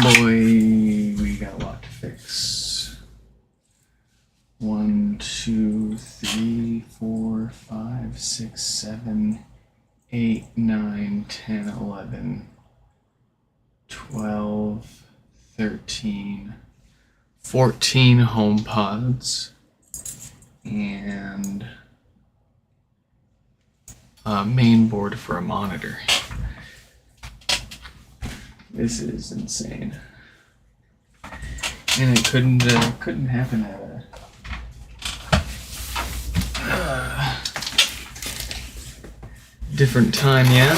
Boy, we got a lot to fix. 1, 2, 3, 4, 5, 6, 7, 8, 9, 10, 11, 12, 13, 14 HomePods, and a main board for a monitor. This is insane. And it couldn't happen at a different time yet.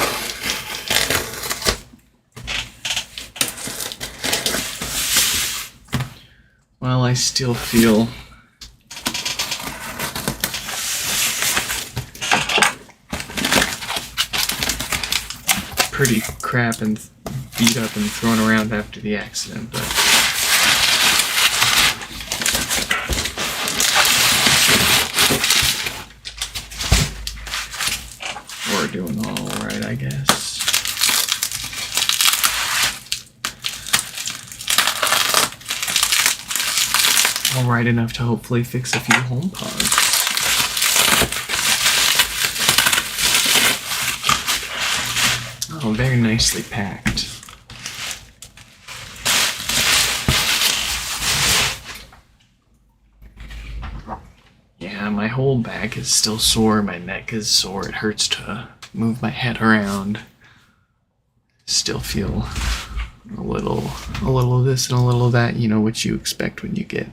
Well, I still feel pretty crap and beat up and thrown around after the accident, but we're doing all right, I guess. All right enough to hopefully fix a few HomePods. Oh, very nicely packed. Yeah, my whole back is still sore, my neck is sore, it hurts to move my head around. Still feel a little of this and a little of that, you know, what you expect when you get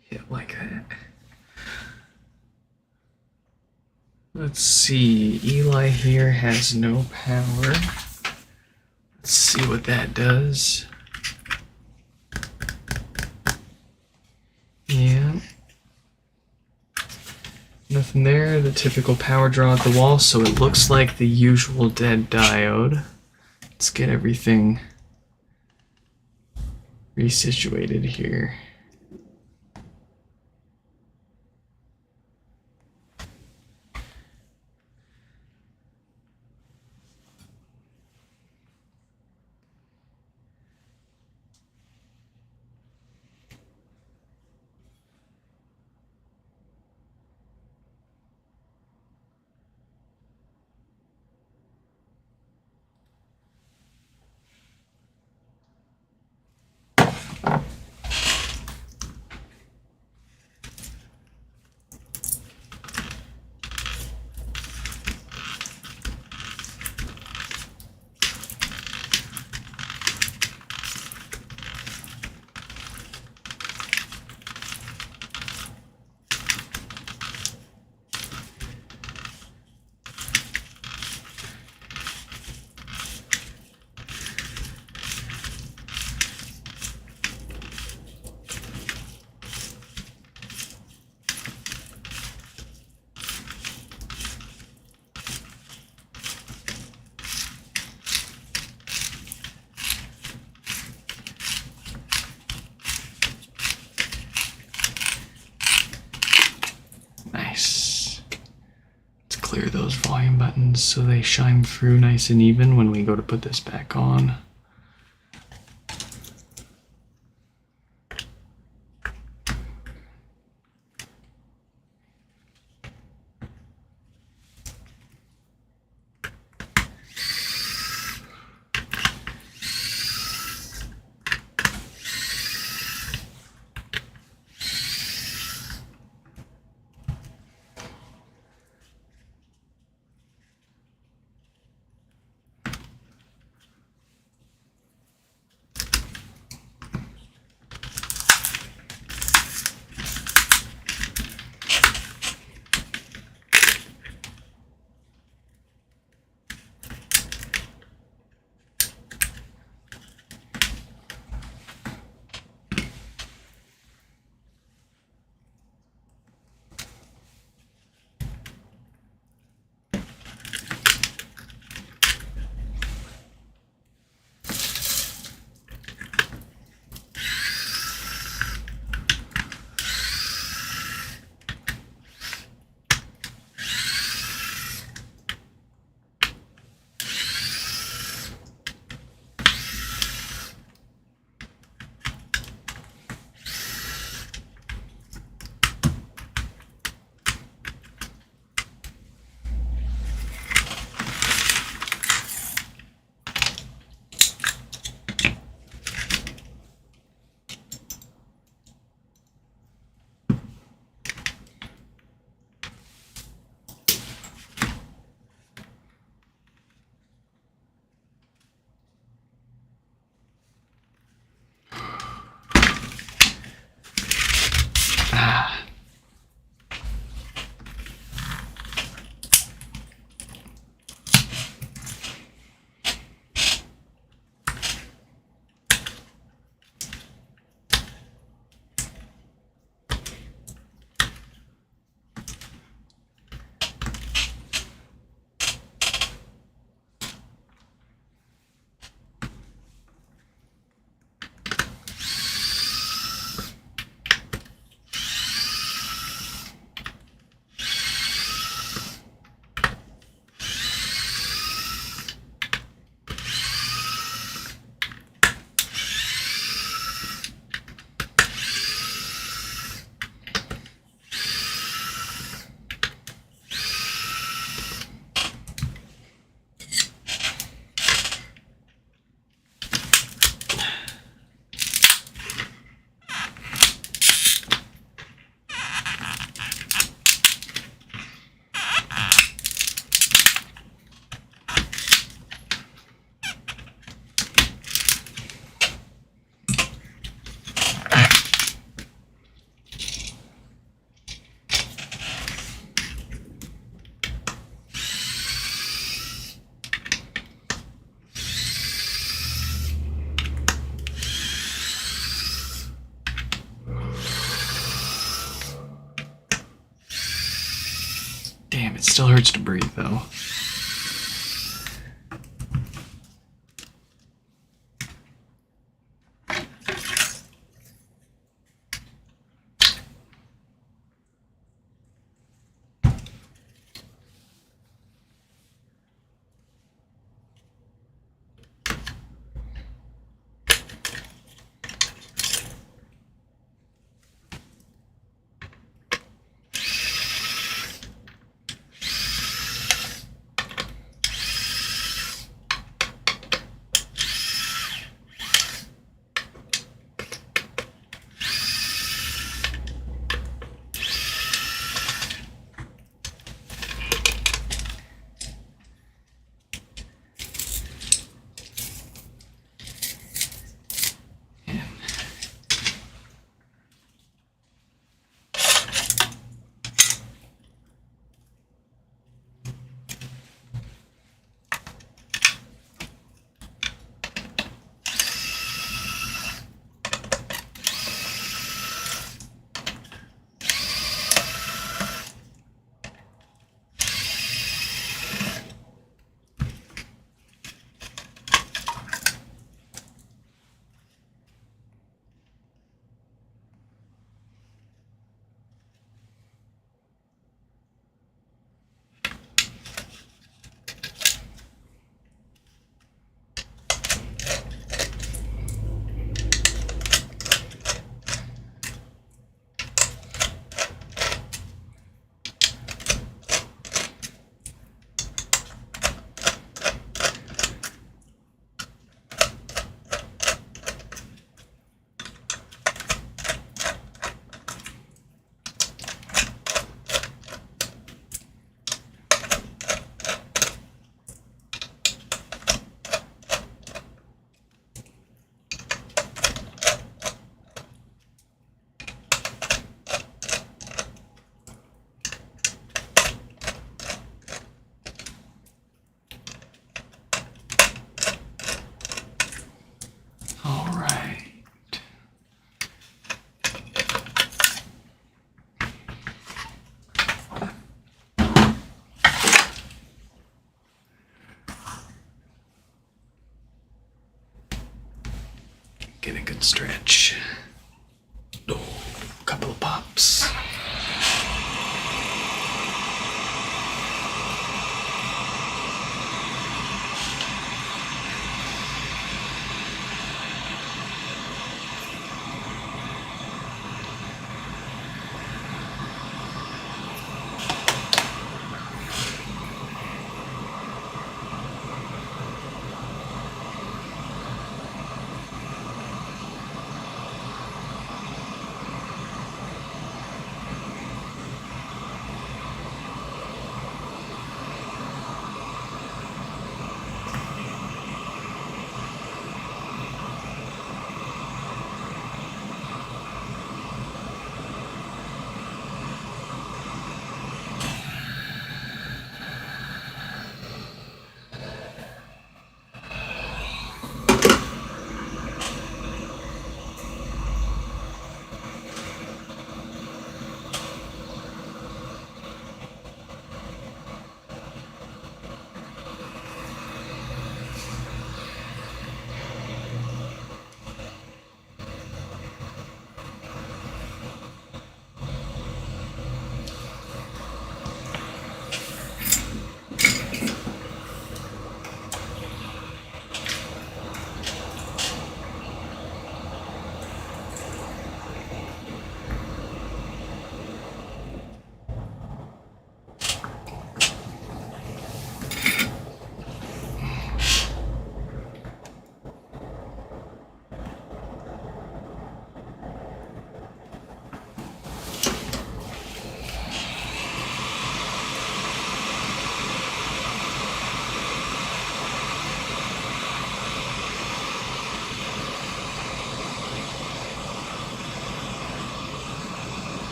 hit like that. Let's see, Eli here has no power. Let's see what that does. Yeah. Nothing there, the typical power draw at the wall, so it looks like the usual dead diode. Let's get everything resituated here. Nice. Let's clear those volume buttons so they shine through nice and even when we go to put this back on. Damn, it still hurts to breathe though. All right. Get a good stretch. Oh, a couple of pops.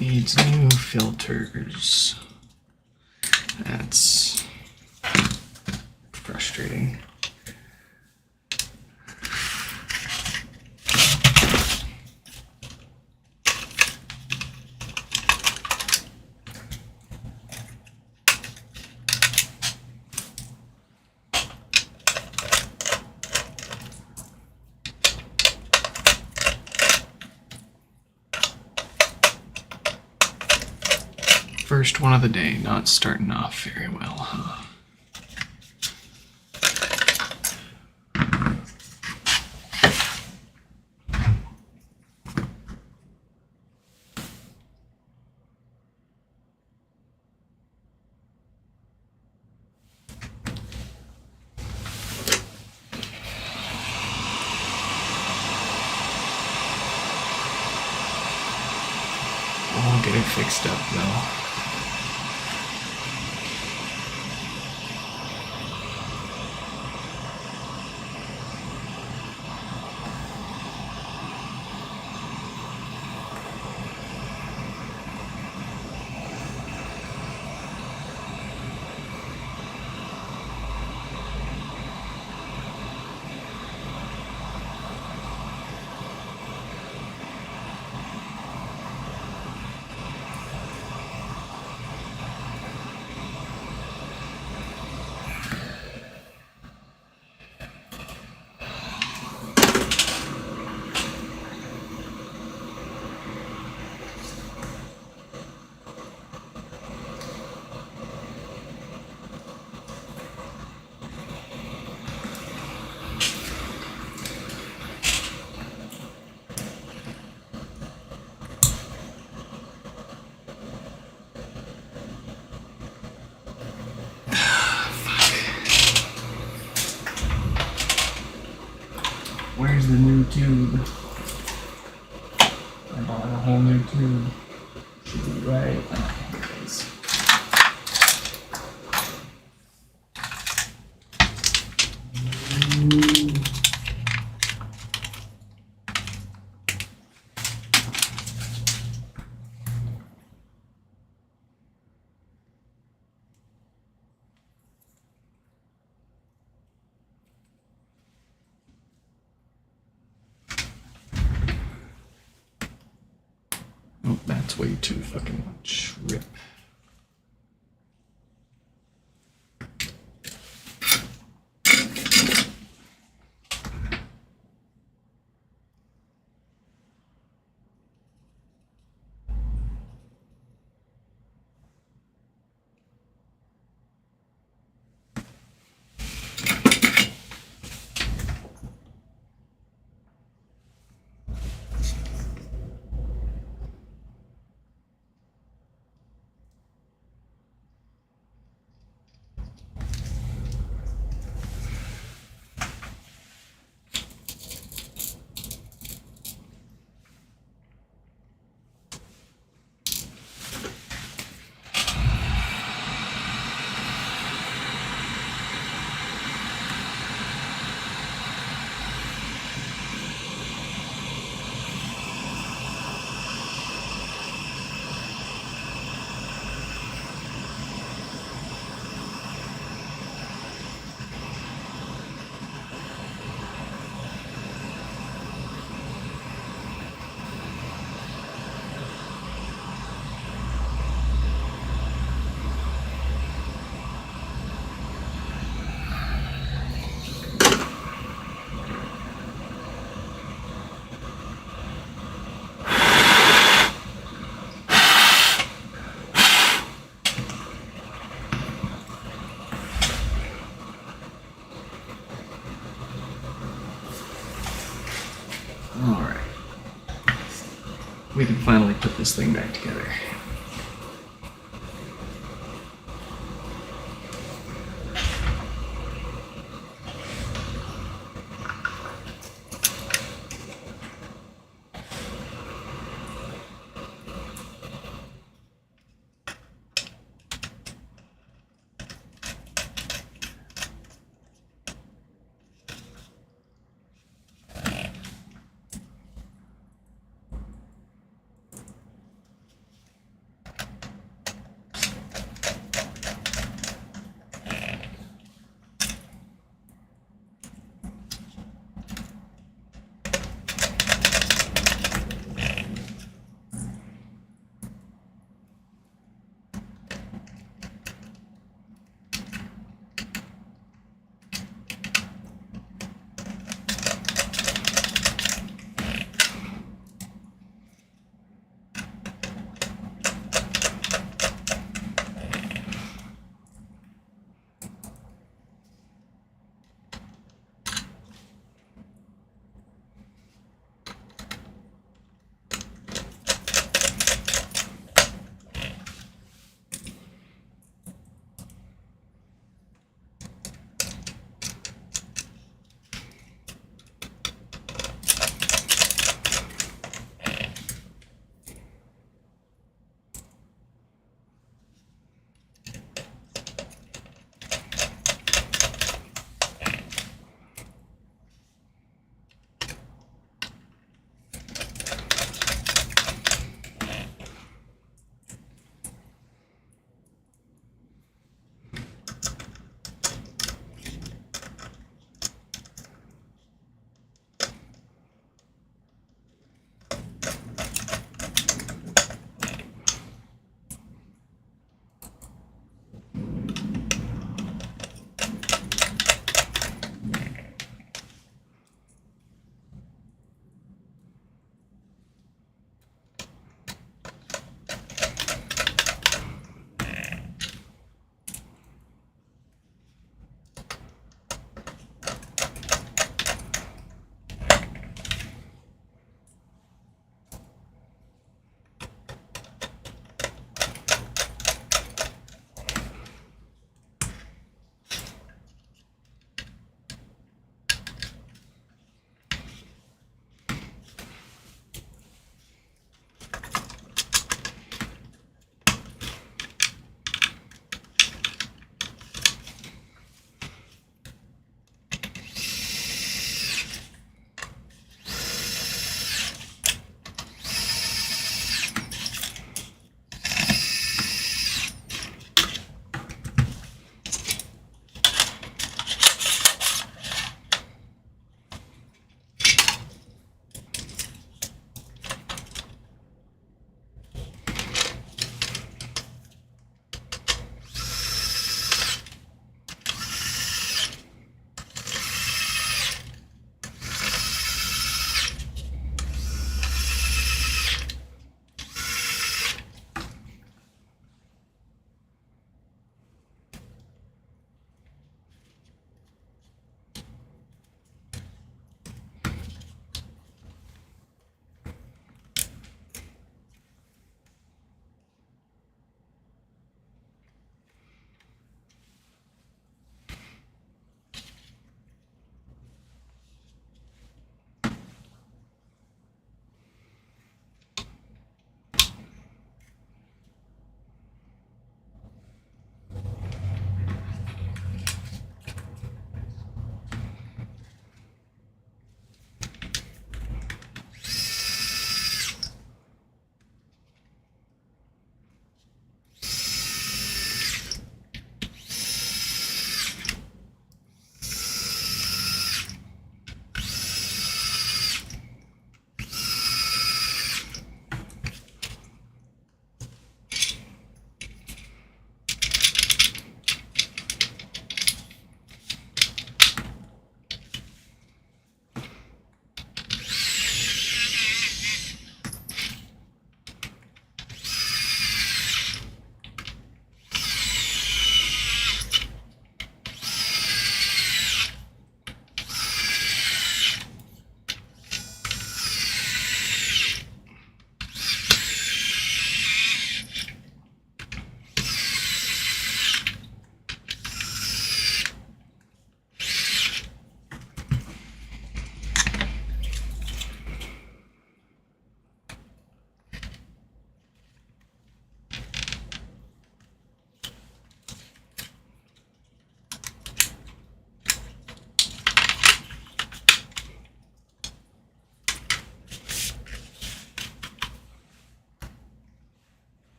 needs new filters. That's frustrating. First one of the day, not starting off very well, huh? We'll get it fixed up though. Where's the new tube? I bought a whole new tube. Should be right. Oh, here it is. Oh, that's way too fucking much. Rip. Alright. We can finally put this thing back together.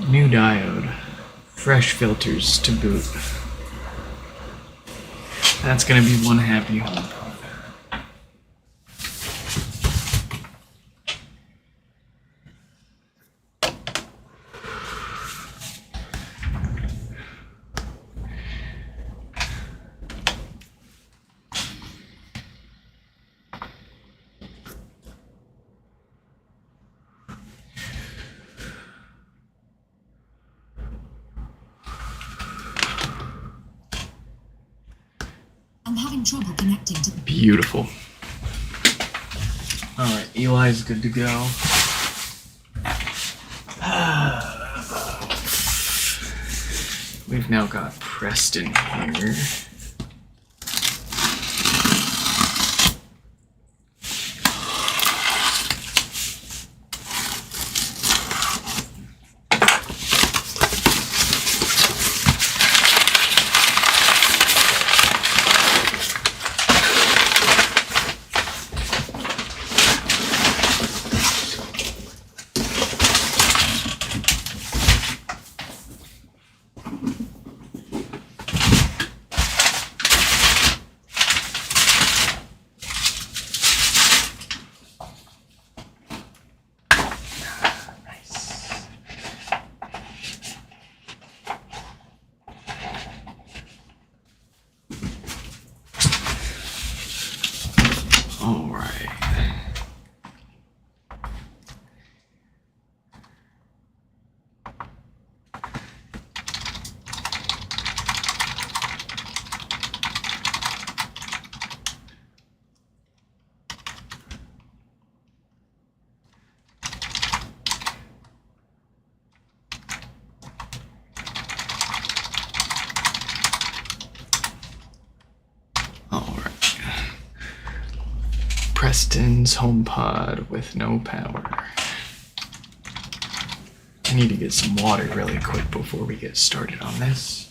New diode. Fresh filters to boot. That's gonna be one happy home. I'm having trouble connecting to the... Beautiful. Alright, Eli's good to go. We've now got Preston here. Preston's HomePod with no power. I need to get some water really quick before we get started on this.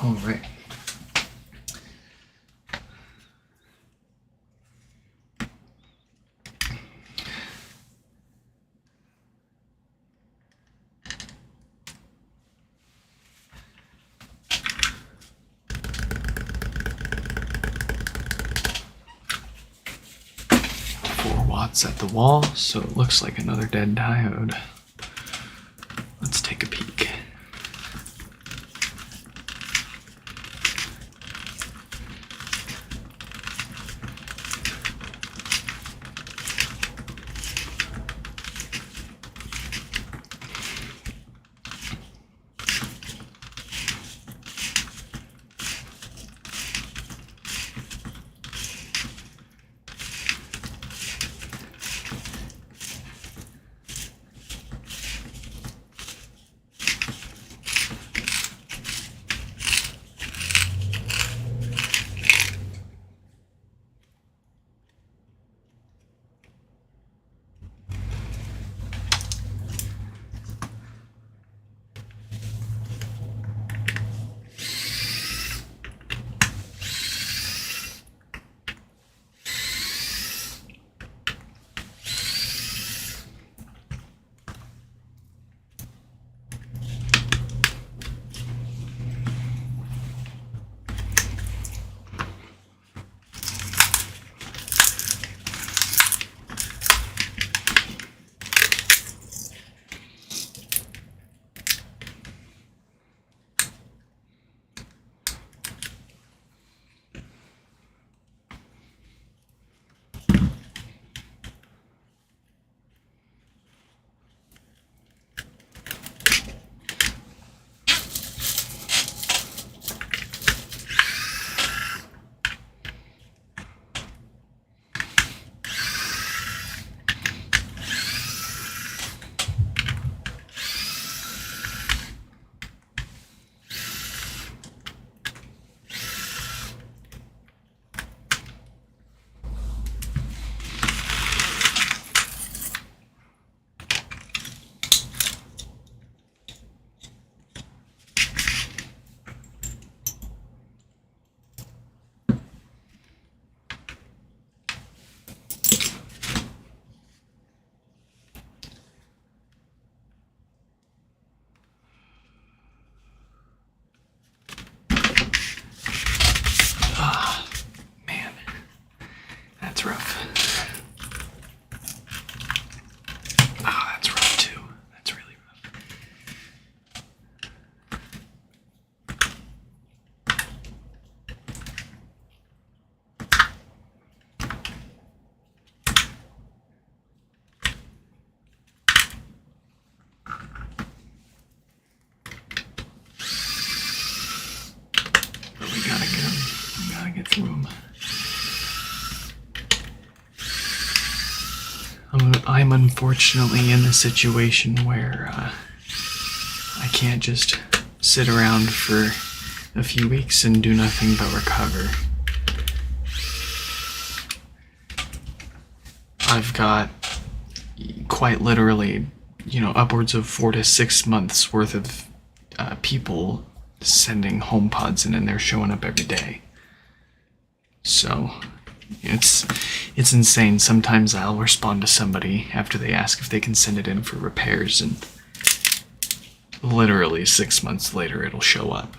All right. Watts at the wall, so it looks like another dead diode. Let's take a peek. unit room. I'm unfortunately in the situation where I can't just sit around for a few weeks and do nothing but recover. I've got quite literally, upwards of 4 to 6 months worth of people sending home pods in, and they're showing up every day. So it's insane. Sometimes I'll respond to somebody after they ask if they can send it in for repairs, and literally 6 months later it'll show up.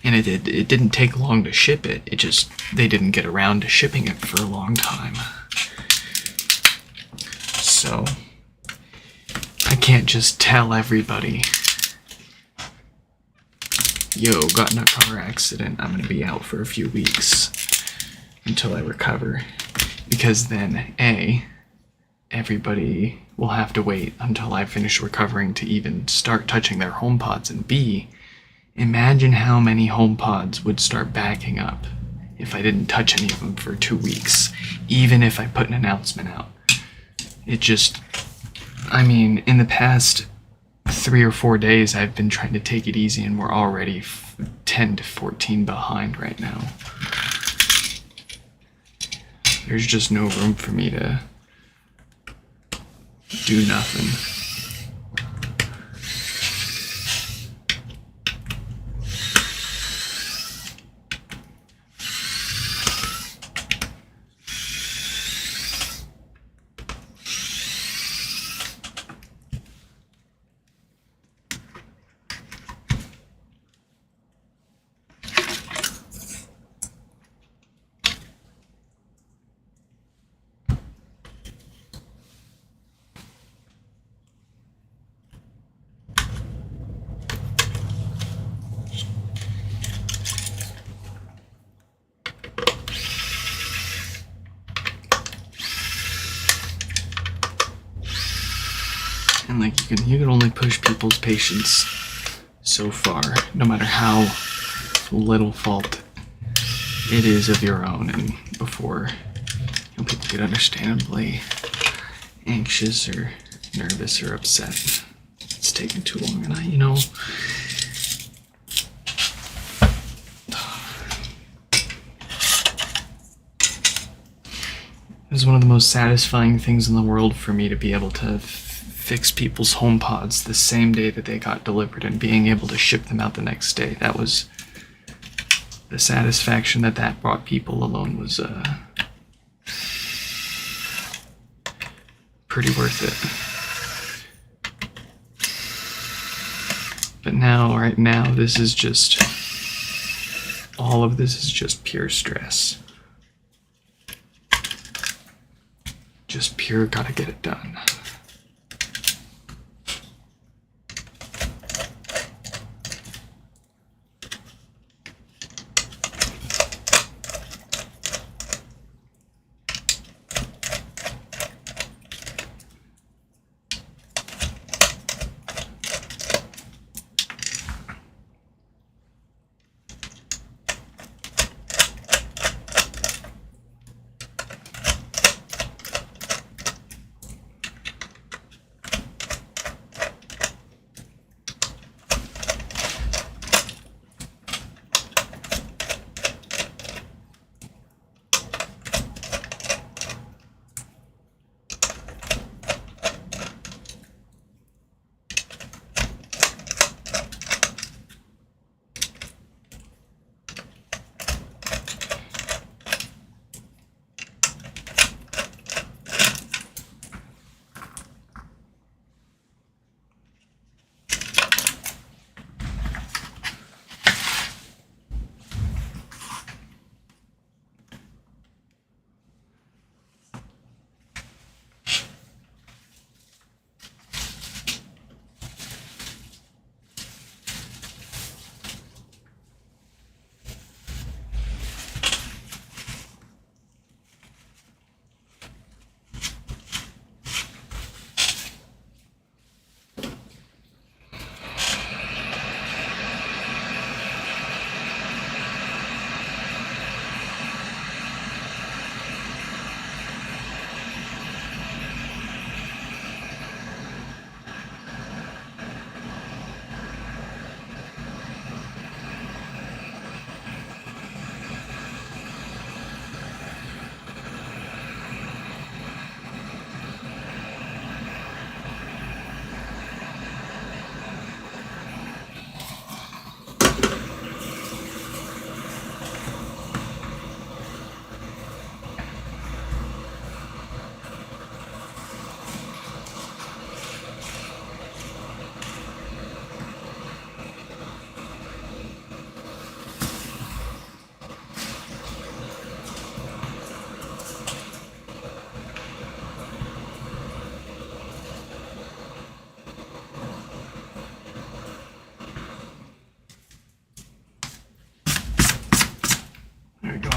And it didn't take long to ship it. It just, they didn't get around to shipping it for a long time. So I can't just tell everybody, yo, got in a car accident, I'm gonna be out for a few weeks until I recover. Because then, A, everybody will have to wait until I finish recovering to even start touching their HomePods, and B, imagine how many HomePods would start backing up if I didn't touch any of them for 2 weeks, even if I put an announcement out. It just, in the past 3 or 4 days, I've been trying to take it easy, and we're already 10 to 14 behind right now. There's just no room for me to do nothing. And you can only push people's patience so far, no matter how little fault it is of your own, and before people get understandably anxious or nervous or upset. It's taking too long, and it was one of the most satisfying things in the world for me to be able to fix people's HomePods the same day that they got delivered, and being able to ship them out the next day. That was the satisfaction that brought people alone was pretty worth it. But right now, this is just, all of this is just pure stress. Just pure gotta get it done.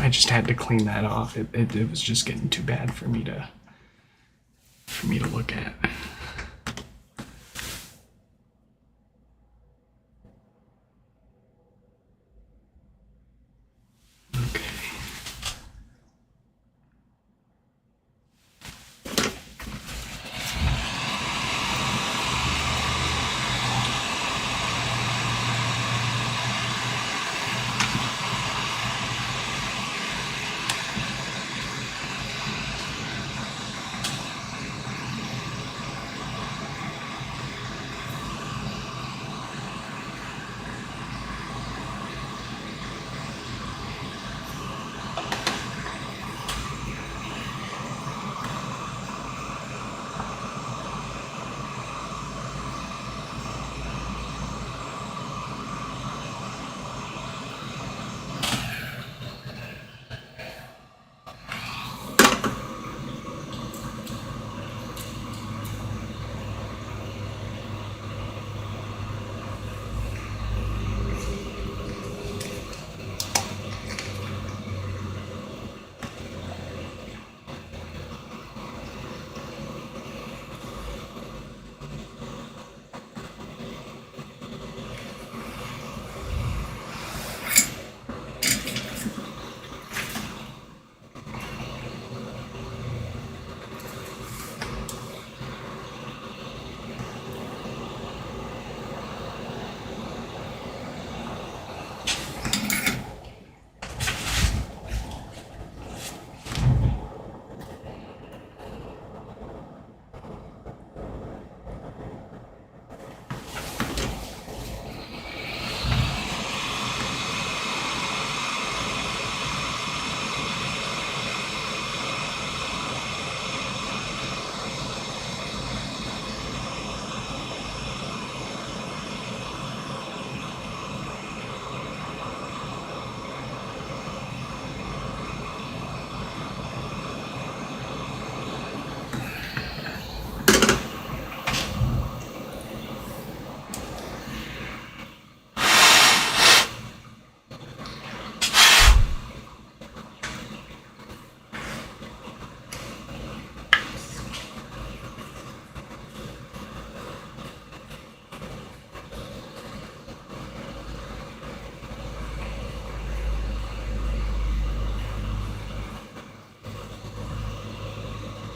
I just had to clean that off. It was just getting too bad for me to look at. Okay.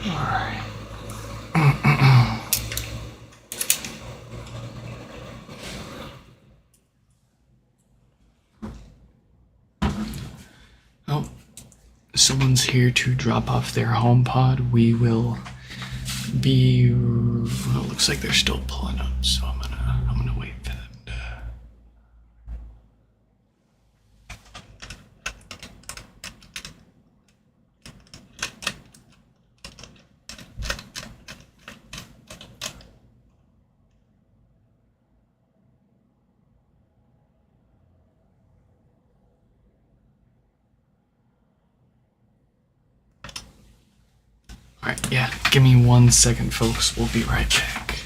All right. Oh, someone's here to drop off their home pod. We will be. Well, it looks like they're still pulling up, so I'm gonna wait for them to. All right, yeah. Give me 1 second, folks. We'll be right back.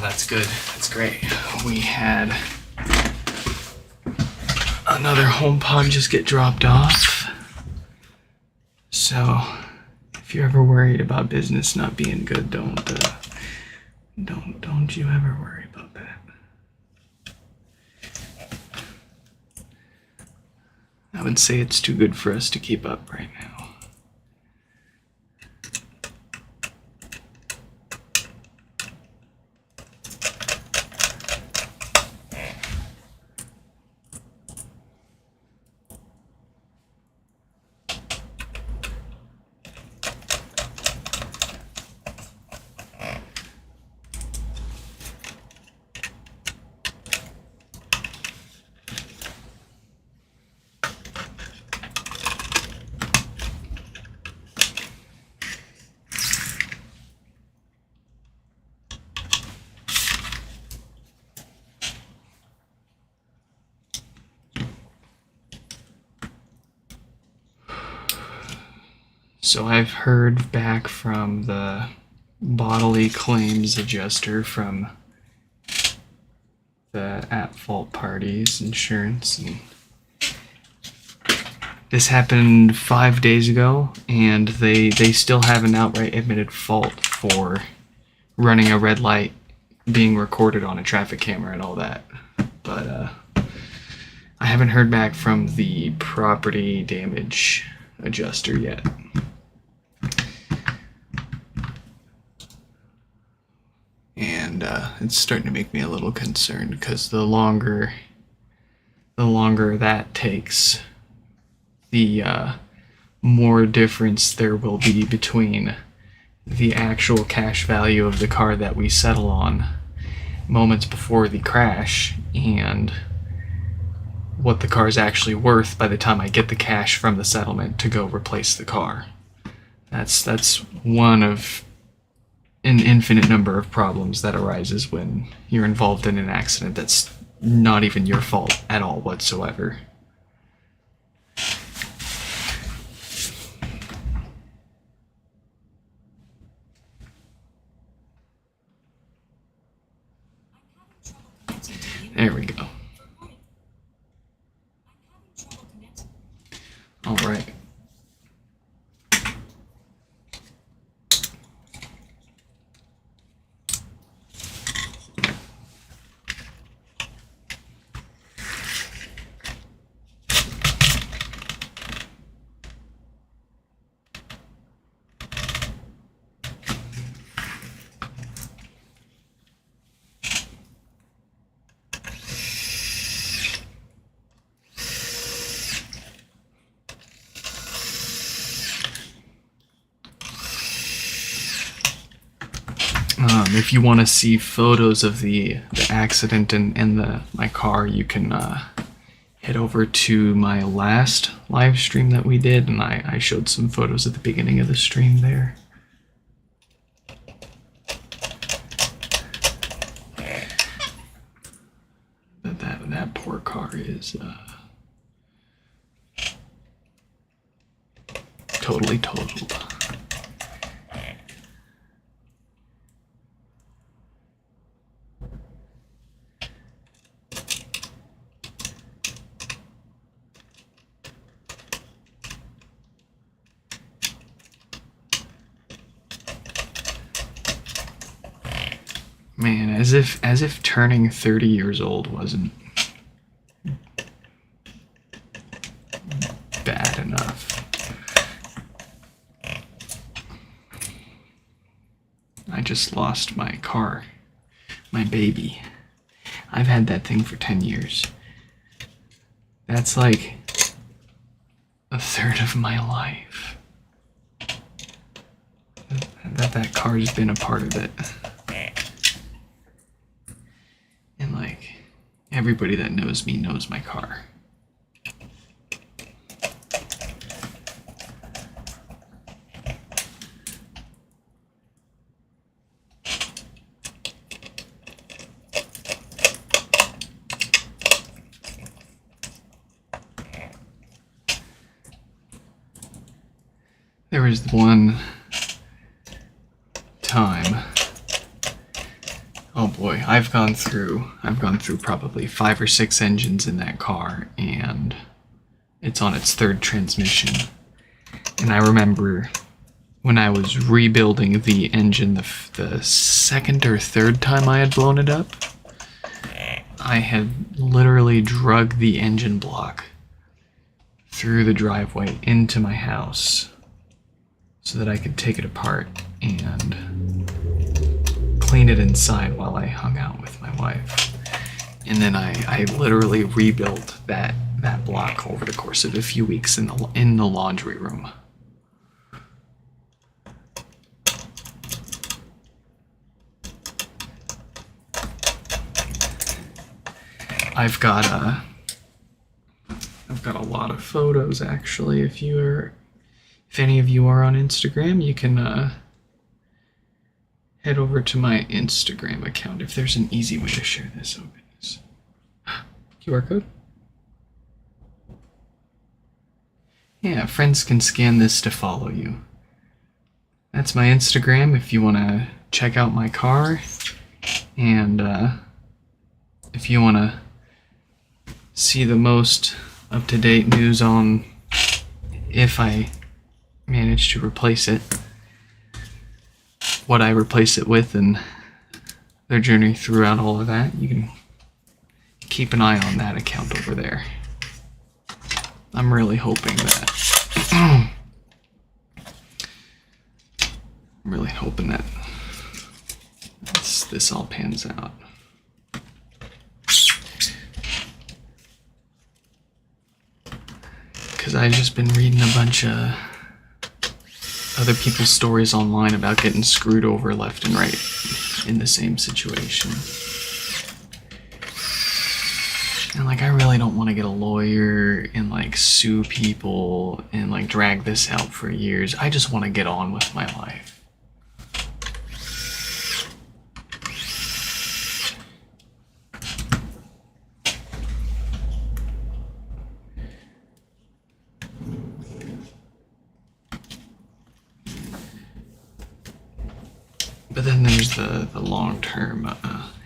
that's good. That's great. We had another HomePod just get dropped off. So if you're ever worried about business not being good, don't you ever worry about that. I would say it's too good for us to keep up right now. So I've heard back from the bodily claims adjuster from the at-fault parties insurance, and this happened 5 days ago, and they still have an outright admitted fault for running a red light, being recorded on a traffic camera and all that. But I haven't heard back from the property damage adjuster yet. And it's starting to make me a little concerned, because the longer that takes, the more difference there will be between the actual cash value of the car that we settle on moments before the crash and what the car is actually worth by the time I get the cash from the settlement to go replace the car. That's one of an infinite number of problems that arises when you're involved in an accident that's not even your fault at all whatsoever. There we go. All right. If you want to see photos of the accident and my car, you can head over to my last live stream that we did, and I showed some photos at the beginning of the stream there. That poor car is totally totaled. Man, as if turning 30 years old wasn't bad enough. I just lost my car, my baby. I've had that thing for 10 years. That's like a third of my life. That car's been a part of it. And like, everybody that knows me knows my car. There was one time, oh boy, I've gone through probably 5 or 6 engines in that car, and it's on its third transmission. And I remember when I was rebuilding the engine the second or third time I had blown it up, I had literally drug the engine block through the driveway into my house so that I could take it apart and clean it inside while I hung out with my wife. And then I literally rebuilt that block over the course of a few weeks in the laundry room. I've got a lot of photos actually. If any of you are on Instagram, you can head over to my Instagram account if there's an easy way to share this. Oh goodness. QR code? Yeah, friends can scan this to follow you. That's my Instagram if you want to check out my car, and if you want to see the most up-to-date news on if I manage to replace it, what I replace it with, and their journey throughout all of that, you can keep an eye on that account over there. I'm really hoping that this all pans out. Because I've just been reading a bunch of other people's stories online about getting screwed over left and right in the same situation. And like, I really don't want to get a lawyer and like sue people and like drag this out for years. I just want to get on with my life. But then there's the long-term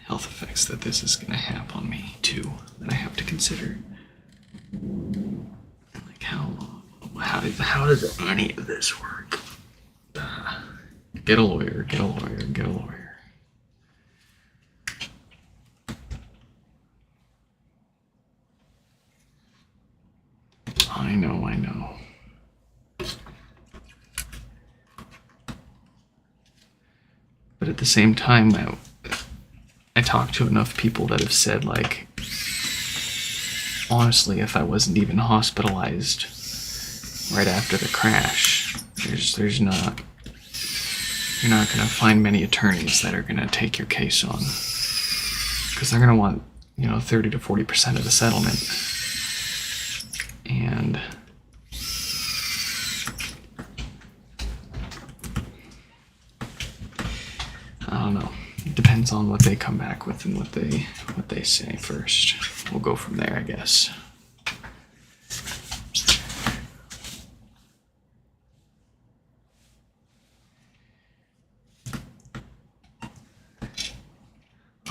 health effects that this is going to have on me too, that I have to consider. Like how does any of this work? Get a lawyer, get a lawyer, get a lawyer. I know. But at the same time, I talked to enough people that have said, like, honestly, if I wasn't even hospitalized right after the crash, you're not gonna find many attorneys that are gonna take your case on, because they're gonna want 30 to 40% of the settlement. And I don't know. It depends on what they come back with and what they say first. We'll go from there, I guess.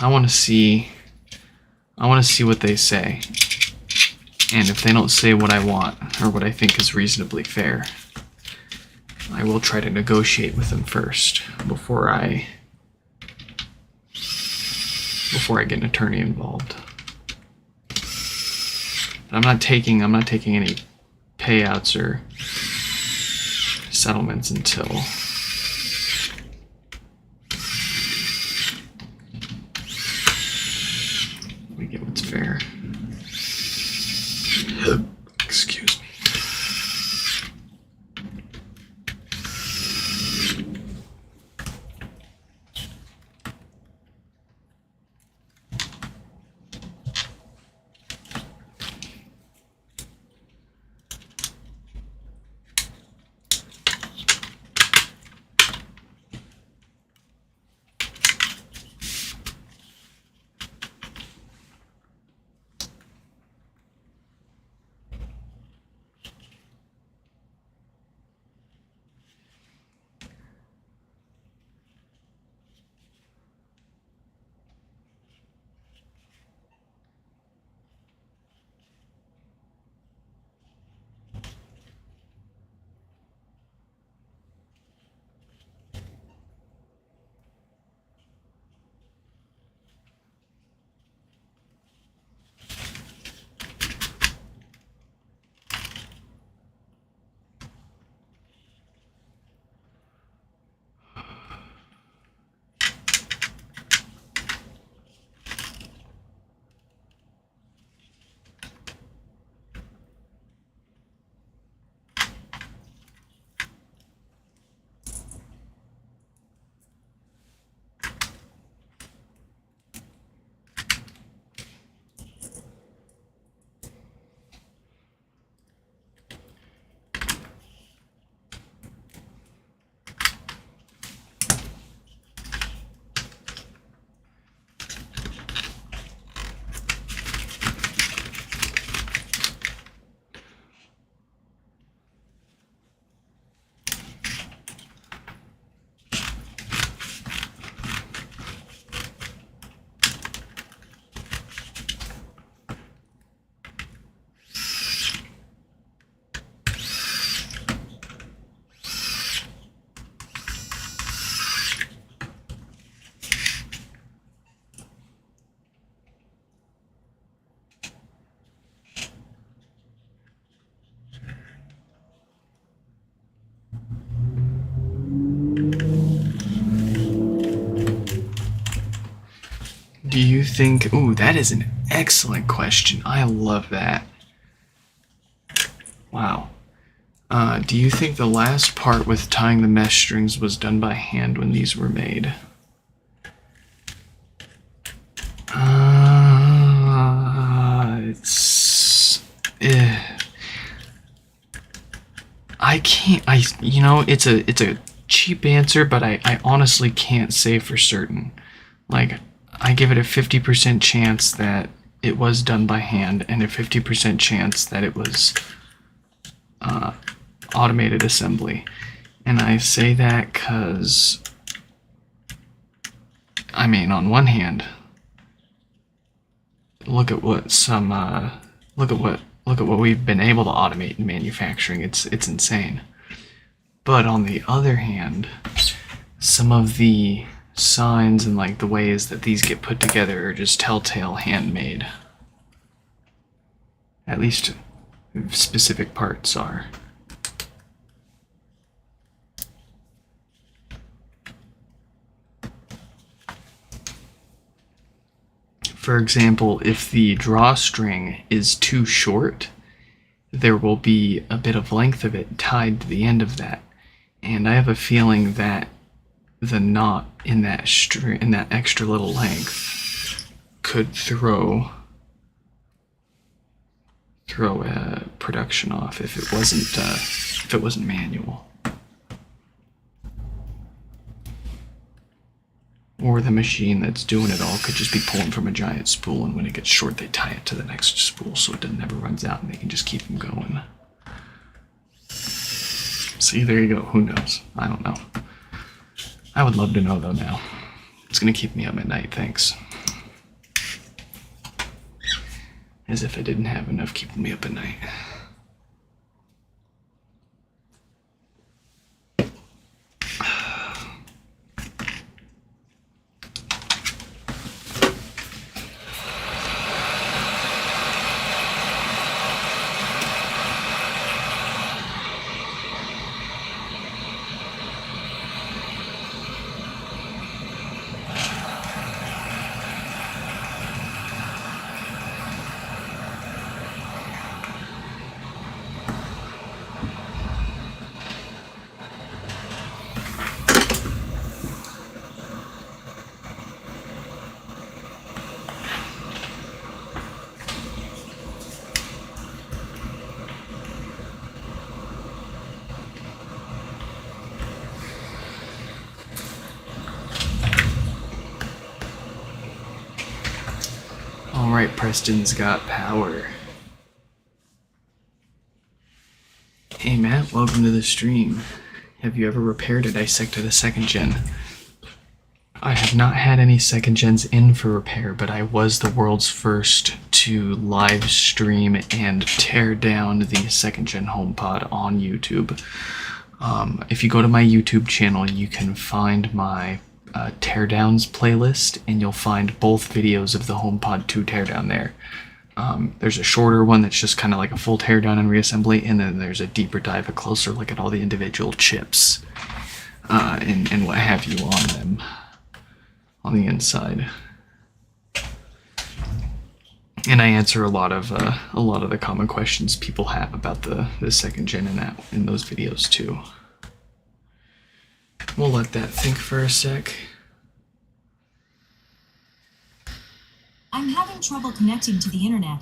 I want to see what they say. And if they don't say what I want or what I think is reasonably fair, I will try to negotiate with them first before I get an attorney involved. But I'm not taking any payouts or settlements until we get what's fair. Excuse me. Do you think... Ooh, that is an excellent question. I love that. Wow. Do you think the last part with tying the mesh strings was done by hand when these were made? It's... I can't... You know, it's a cheap answer, but I honestly can't say for certain. Like, I give it a 50% chance that it was done by hand and a 50% chance that it was automated assembly. And I say that because, I mean, on one hand, look at what we've been able to automate in manufacturing. It's insane. But on the other hand, some of the signs and like the ways that these get put together are just telltale handmade. At least specific parts are. For example, if the drawstring is too short, there will be a bit of length of it tied to the end of that. And I have a feeling that the knot in that extra little length could throw production off if it wasn't manual. Or the machine that's doing it all could just be pulling from a giant spool, and when it gets short, they tie it to the next spool so it never runs out, and they can just keep them going. See, there you go. Who knows? I don't know. I would love to know, though, now. It's going to keep me up at night, thanks. As if I didn't have enough keeping me up at night. Alright, Preston's got power. Hey Matt, welcome to the stream. Have you ever repaired or dissected a second gen? I have not had any second gens in for repair, but I was the world's first to live stream and tear down the second gen HomePod on YouTube. If you go to my YouTube channel, you can find my teardowns playlist, and you'll find both videos of the HomePod 2 teardown there. There's a shorter one that's just kind of like a full teardown and reassembly, and then there's a deeper dive, a closer look at all the individual chips and what have you on them on the inside. And I answer a lot of the common questions people have about the second gen in those videos too. We'll let that think for a sec. I'm having trouble connecting to the internet.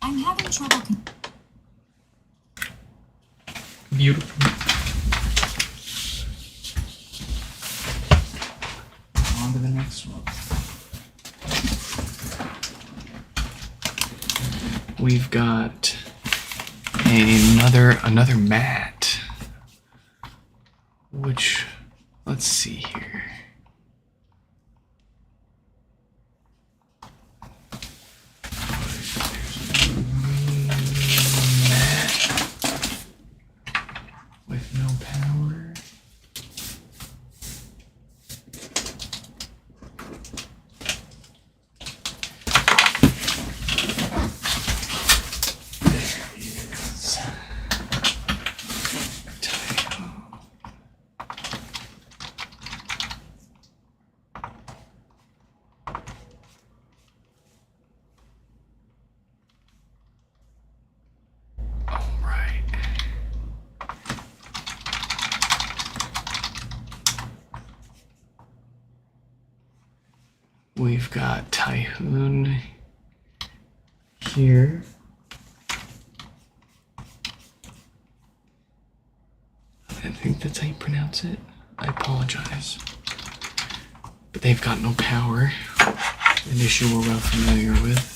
I'm having trouble Beautiful. On to the next one. We've got another mat. Which, let's see here. With no power. We've got Typhoon here. I think that's how you pronounce it. I apologize. But they've got no power. An issue we're well familiar with.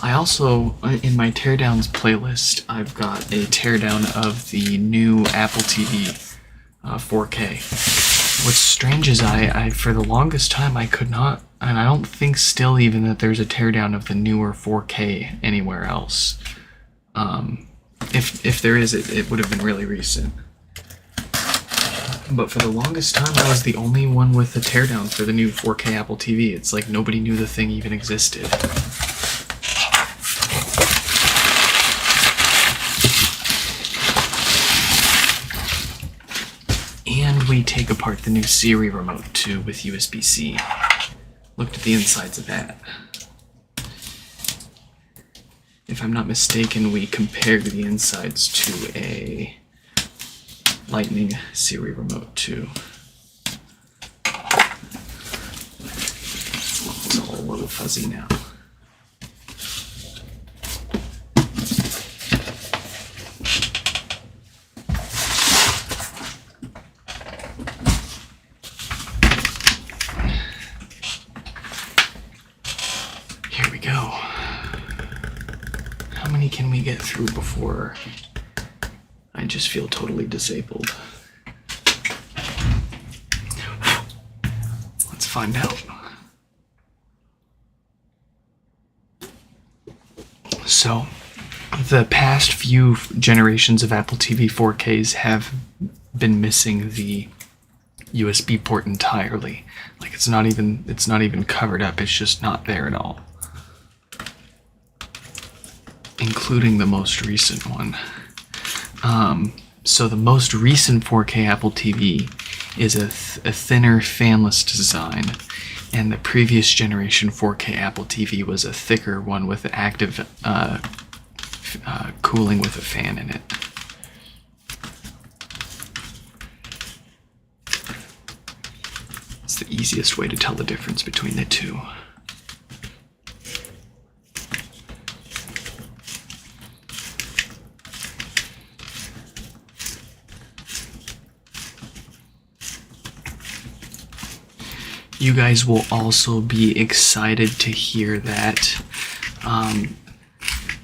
I also, in my teardowns playlist, I've got a teardown of the new Apple TV 4K. What's strange is I for the longest time I could not, and I don't think still even that there's a teardown of the newer 4K anywhere else. If there is, it would have been really recent. But for the longest time, I was the only one with a teardown for the new 4K Apple TV. It's like nobody knew the thing even existed. And we take apart the new Siri remote too with USB-C. Looked at the insides of that. If I'm not mistaken, we compared the insides to a Lightning Siri remote too. It's all a little fuzzy now. Here we go. How many can we get through before I just feel totally disabled? Let's find out. So, the past few generations of Apple TV 4Ks have been missing the USB port entirely. Like it's not even covered up. It's just not there at all. Including the most recent one. So the most recent 4K Apple TV is a thinner fanless design, and the previous generation 4K Apple TV was a thicker one with active cooling with a fan in it. It's the easiest way to tell the difference between the two. You guys will also be excited to hear that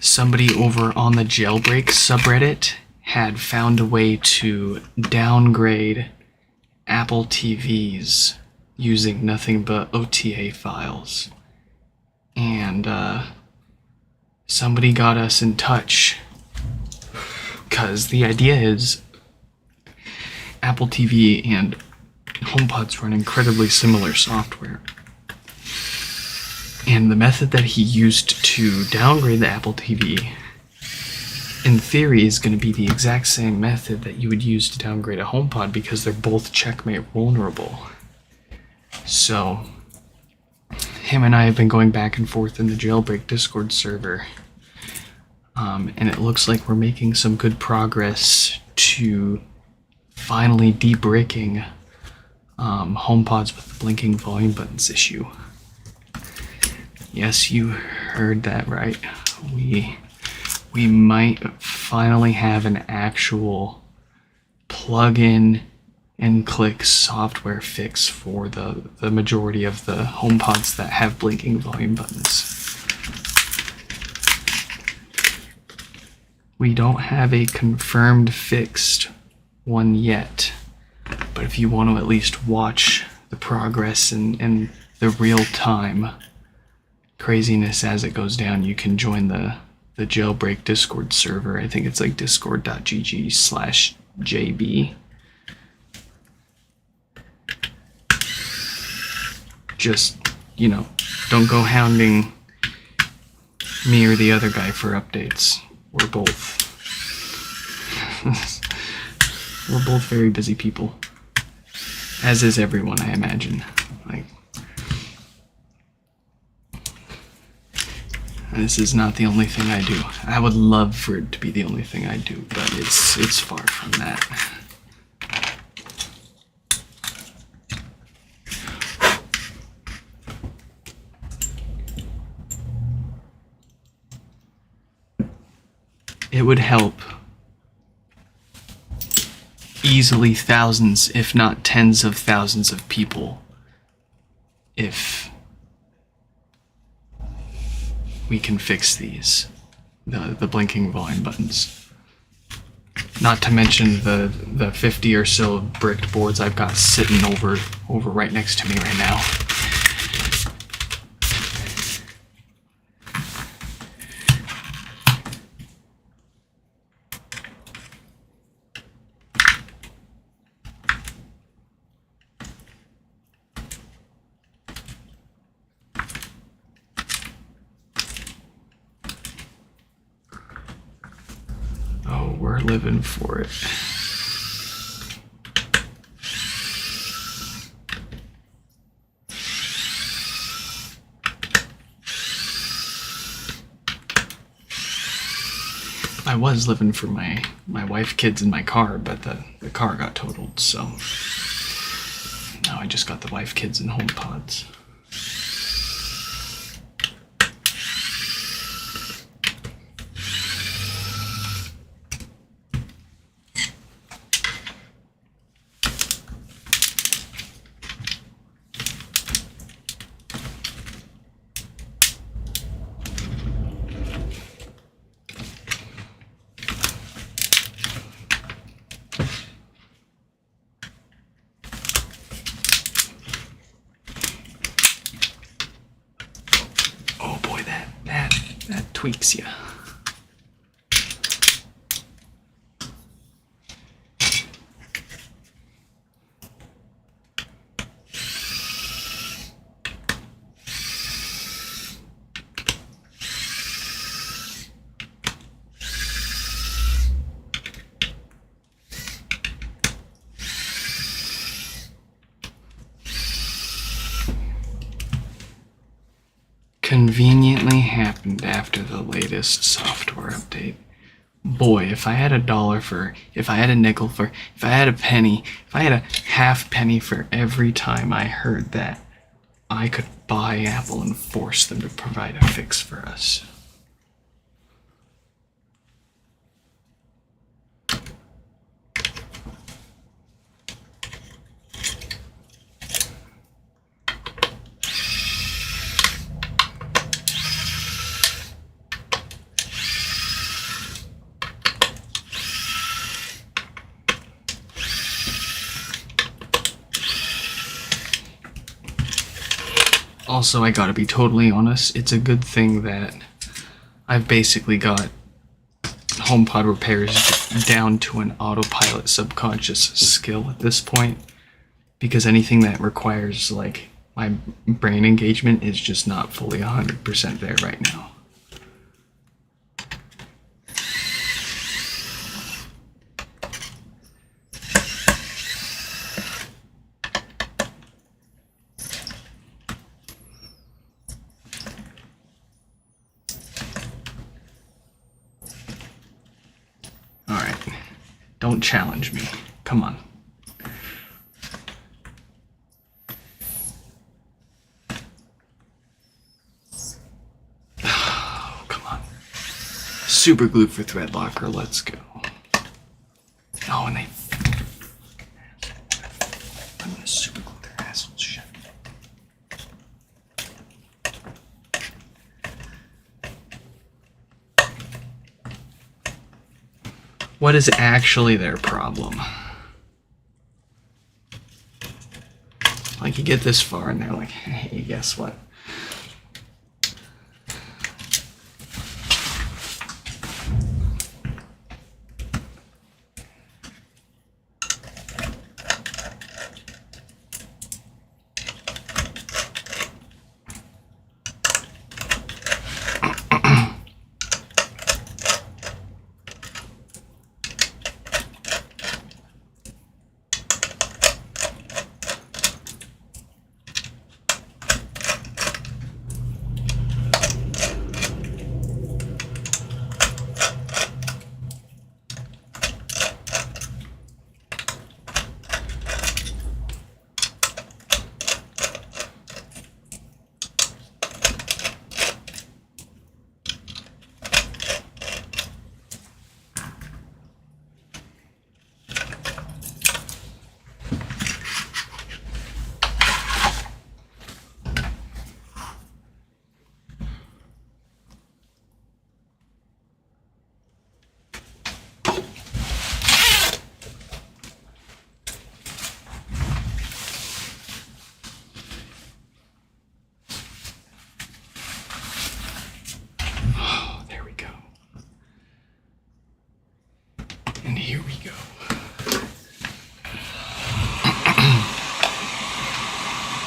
somebody over on the Jailbreak subreddit had found a way to downgrade Apple TVs using nothing but OTA files. And somebody got us in touch because the idea is Apple TV and HomePods run incredibly similar software. And the method that he used to downgrade the Apple TV, in theory, is going to be the exact same method that you would use to downgrade a HomePod because they're both checkmate vulnerable. So, him and I have been going back and forth in the Jailbreak Discord server. And it looks like we're making some good progress to finally de-bricking HomePods with the blinking volume buttons issue. Yes, you heard that right. We might finally have an actual plug-in and click software fix for the majority of the HomePods that have blinking volume buttons. We don't have a confirmed fixed one yet. But if you want to at least watch the progress and the real-time craziness as it goes down, you can join the Jailbreak Discord server. I think it's like discord.gg/JB. Just, don't go hounding me or the other guy for updates. We're both very busy people. As is everyone, I imagine. This is not the only thing I do. I would love for it to be the only thing I do, but it's far from that. it would help easily thousands, if not tens of thousands of people if we can fix these, the blinking volume buttons. Not to mention the 50 or so bricked boards I've got sitting over right next to me right now. Oh, we're living for it. I was living for my wife, kids, and my car, but the car got totaled, so now I just got the wife, kids, and HomePods. Oh boy, that tweaks you. Conveniently happened after the latest software update. Boy, if I had a dollar for, if I had a nickel for, if I had a penny, if I had a half penny for every time I heard that, I could buy Apple and force them to provide a fix for us. Also, I gotta be totally honest, it's a good thing that I've basically got HomePod repairs down to an autopilot subconscious skill at this point, because anything that requires like my brain engagement is just not fully 100% there right now. Don't challenge me. Come on. Oh, come on. Super glue for thread locker. Let's go. Oh, and I'm gonna super glue their assholes shut. What is actually their problem? Like, you get this far and they're like, hey, guess what?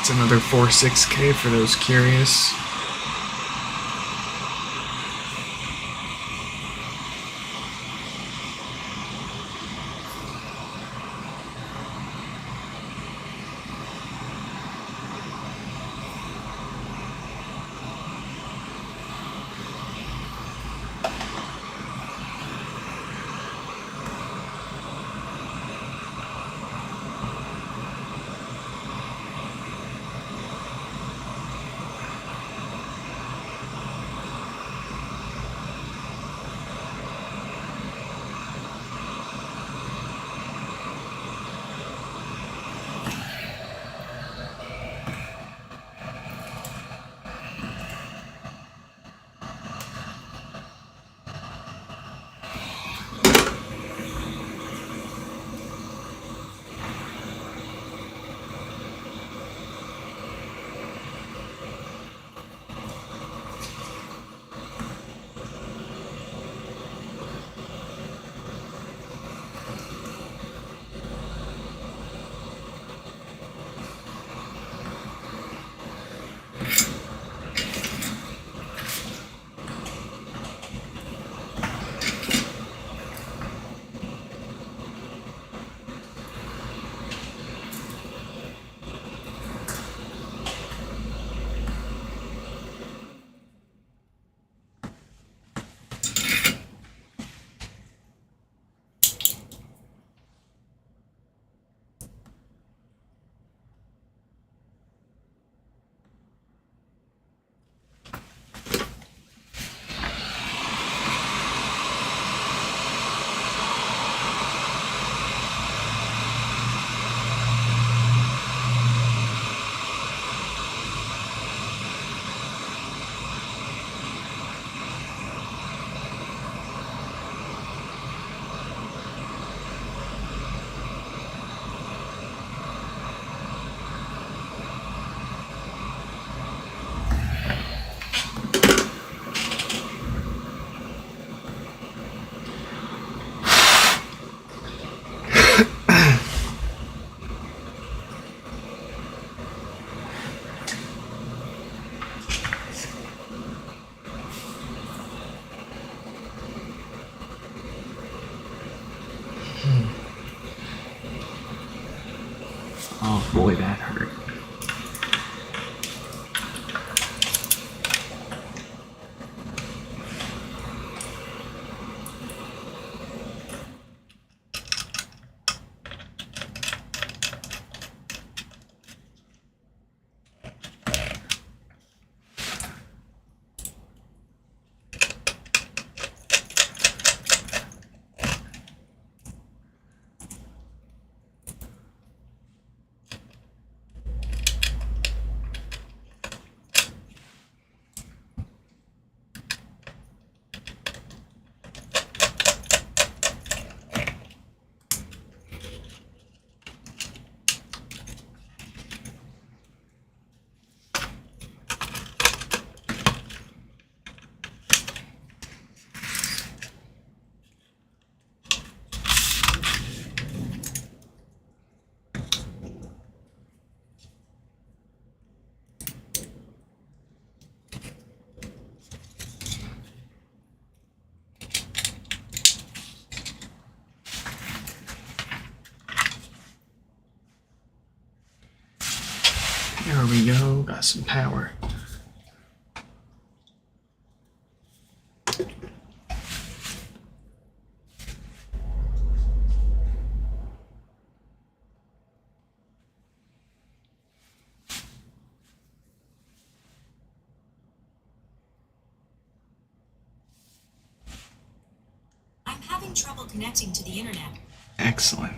It's another 4.6K for those curious. Oh boy, that hurt. There we go, got some power. I'm having trouble connecting to the internet. Excellent.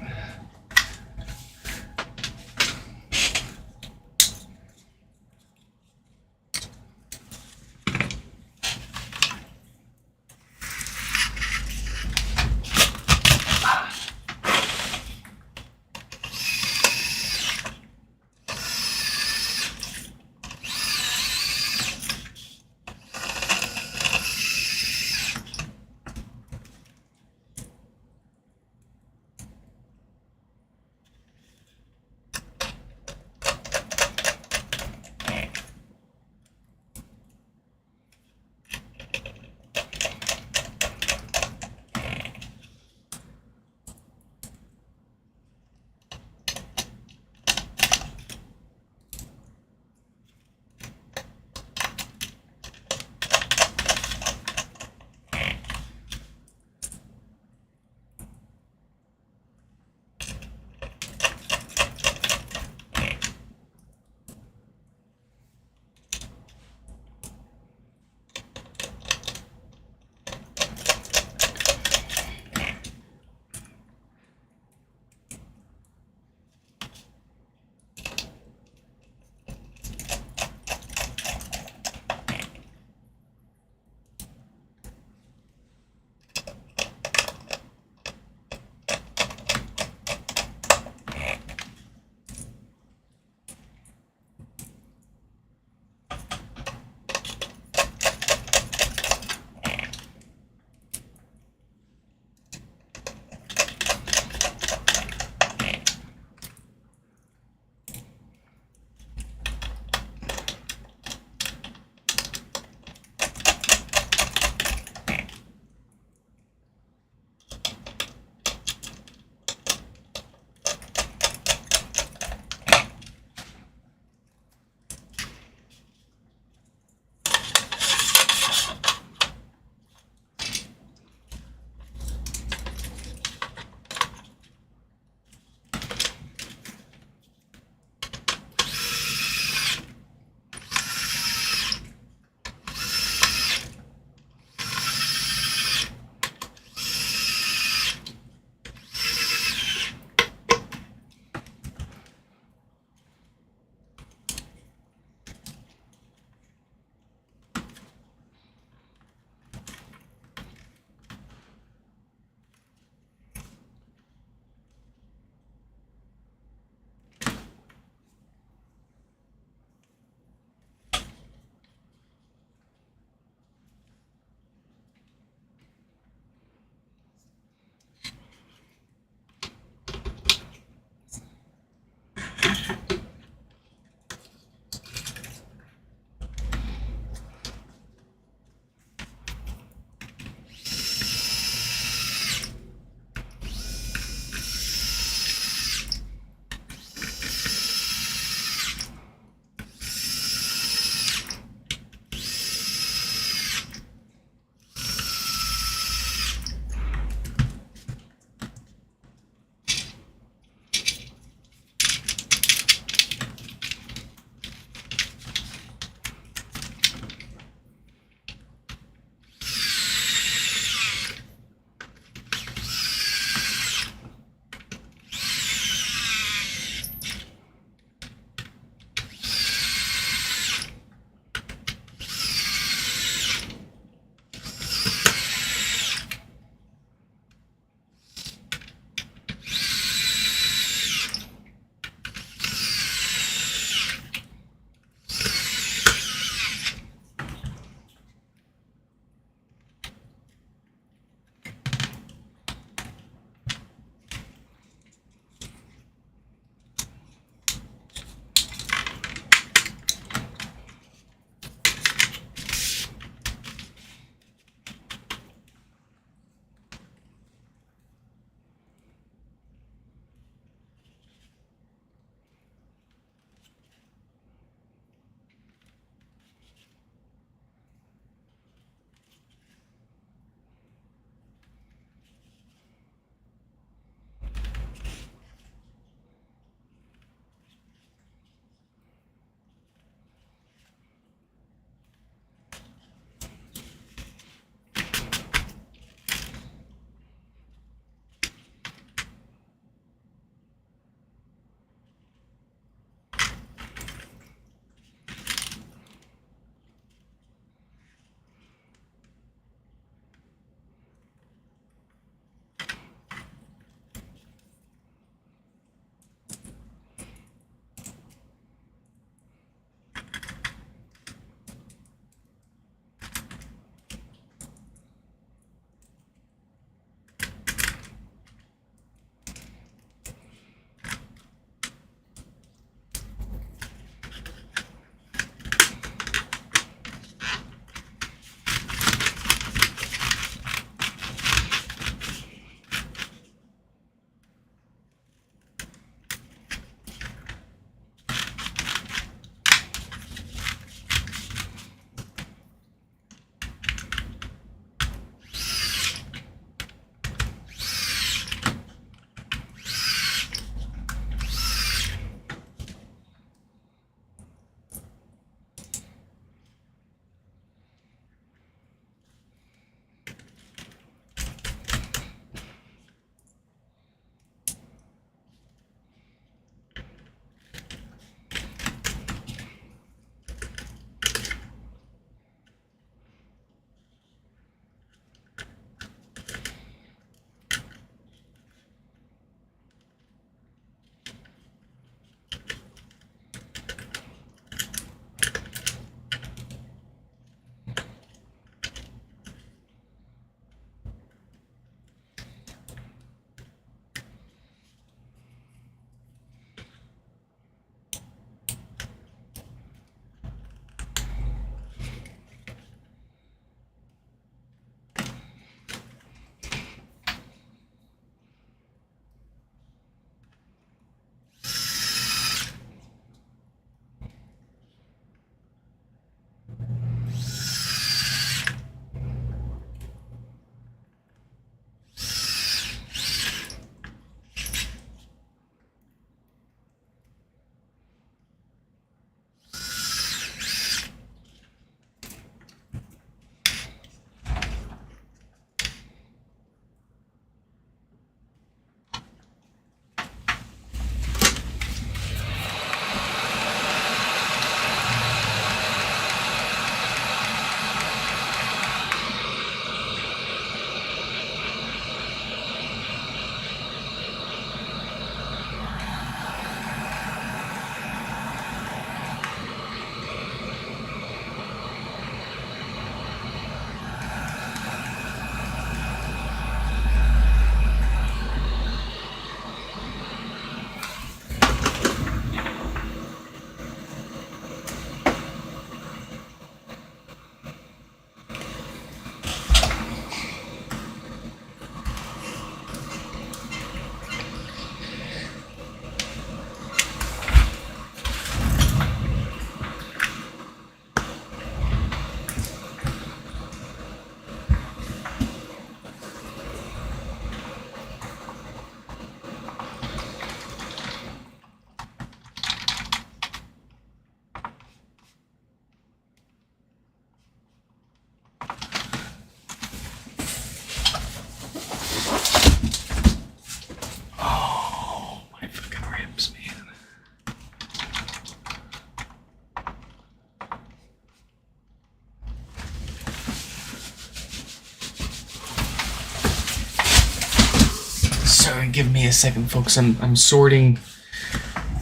Sorry, give me a second, folks. I'm sorting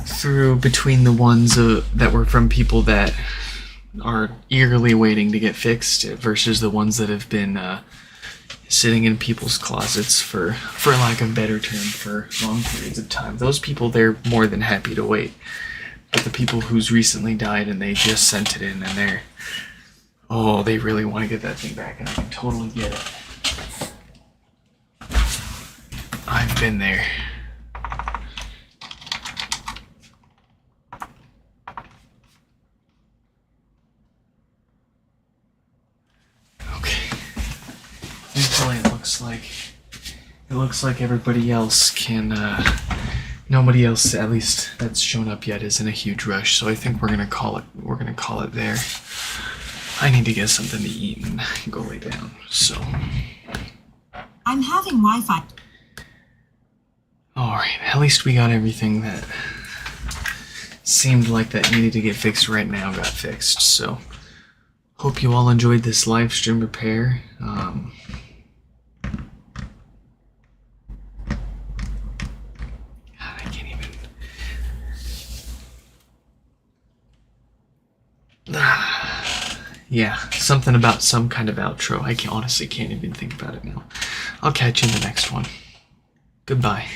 through between the ones that were from people that are eagerly waiting to get fixed versus the ones that have been sitting in people's closets for lack of a better term, for long periods of time. Those people, they're more than happy to wait. But the people who's recently died and they just sent it in and they really want to get that thing back, and I can totally get it. I've been there. Okay. Thankfully, it looks like everybody else can. Nobody else, at least that's shown up yet, is in a huge rush. So I think we're gonna call it. We're gonna call it there. I need to get something to eat and go lay down. So. I'm having Wi-Fi. Alright, at least we got everything that seemed like that needed to get fixed right now got fixed. So, hope you all enjoyed this live stream repair. God, I can't even. Yeah, something about some kind of outro. Honestly can't even think about it now. I'll catch you in the next one. Goodbye.